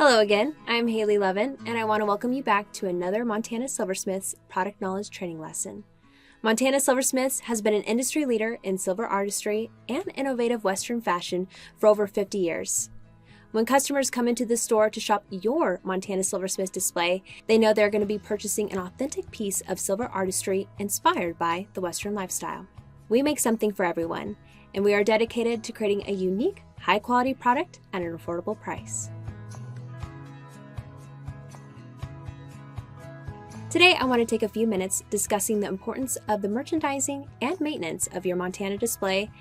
Hello again, I'm Haley Levin, and I want to welcome you back to another Montana Silversmiths product knowledge training lesson. Montana Silversmiths has been an industry leader in silver artistry and innovative Western fashion for over 50 years. When customers come into the store to shop your Montana Silversmiths display, they know they're going to be purchasing an authentic piece of silver artistry inspired by the Western lifestyle. We make something for everyone, and we are dedicated to creating a unique, high-quality product at an affordable price. Today, I want to take a few minutes discussing the importance of the merchandising and maintenance of your Montana display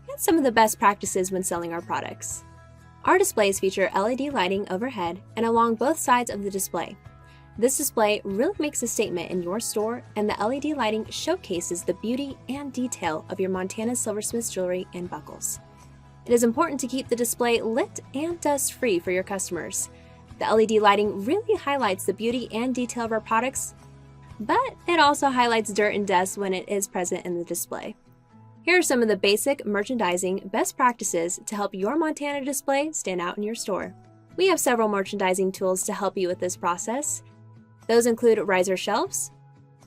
and some of the best practices when selling our products. Our displays feature LED lighting overhead and along both sides of the display. This display really makes a statement in your store, and the LED lighting showcases the beauty and detail of your Montana Silversmiths jewelry and buckles. It is important to keep the display lit and dust-free for your customers. The LED lighting really highlights the beauty and detail of our products, but it also highlights dirt and dust when it is present in the display. Here are some of the basic merchandising best practices to help your Montana display stand out in your store. We have several merchandising tools to help you with this process. Those include riser shelves,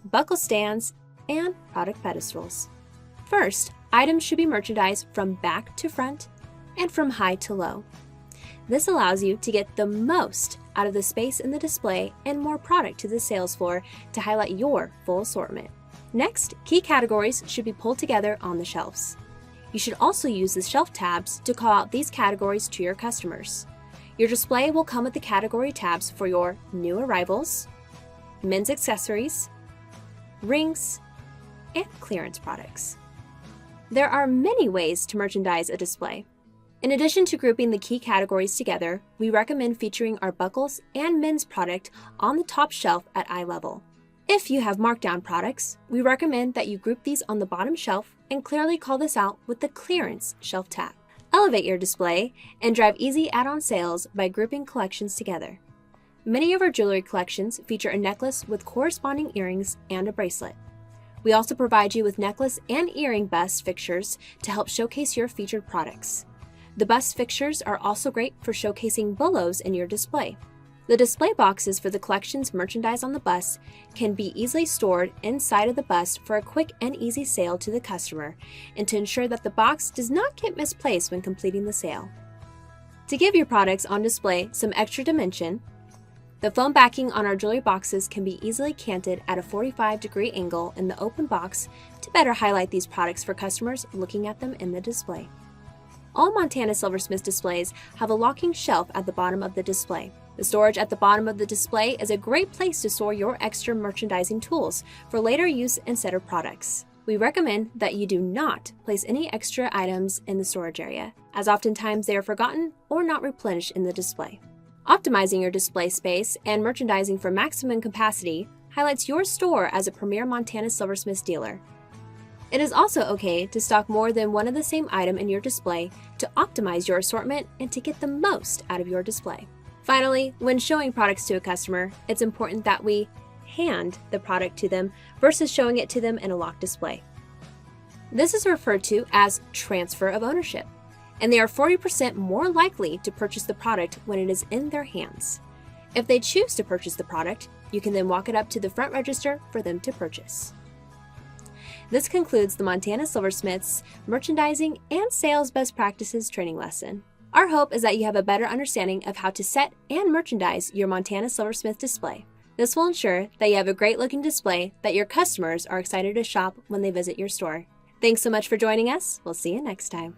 buckle stands, and product pedestals. First, items should be merchandised from back to front and from high to low. This allows you to get the most out of the space in the display and more product to the sales floor to highlight your full assortment. Next, key categories should be pulled together on the shelves. You should also use the shelf tabs to call out these categories to your customers. Your display will come with the category tabs for your new arrivals, men's accessories, rings, and clearance products. There are many ways to merchandise a display. In addition to grouping the key categories together, we recommend featuring our buckles and men's product on the top shelf at eye level. If you have markdown products, we recommend that you group these on the bottom shelf and clearly call this out with the clearance shelf tab. Elevate your display and drive easy add-on sales by grouping collections together. Many of our jewelry collections feature a necklace with corresponding earrings and a bracelet. We also provide you with necklace and earring bust fixtures to help showcase your featured products. The bust fixtures are also great for showcasing bolos in your display. The display boxes for the collection's merchandise on the bust can be easily stored inside of the bust for a quick and easy sale to the customer and to ensure that the box does not get misplaced when completing the sale. To give your products on display some extra dimension, the foam backing on our jewelry boxes can be easily canted at a 45-degree angle in the open box to better highlight these products for customers looking at them in the display. All Montana Silversmiths displays have a locking shelf at the bottom of the display. The storage at the bottom of the display is a great place to store your extra merchandising tools for later use instead of products. We recommend that you do not place any extra items in the storage area, as oftentimes they are forgotten or not replenished in the display. Optimizing your display space and merchandising for maximum capacity highlights your store as a premier Montana Silversmiths dealer. It is also okay to stock more than one of the same item in your display to optimize your assortment and to get the most out of your display. Finally, when showing products to a customer, it's important that we hand the product to them versus showing it to them in a locked display. This is referred to as transfer of ownership, and they are 40% more likely to purchase the product when it is in their hands. If they choose to purchase the product, you can then walk it up to the front register for them to purchase. This concludes the Montana Silversmiths merchandising and sales best practices training lesson. Our hope is that you have a better understanding of how to set and merchandise your Montana Silversmiths display. This will ensure that you have a great looking display that your customers are excited to shop when they visit your store. Thanks so much for joining us. We'll see you next time.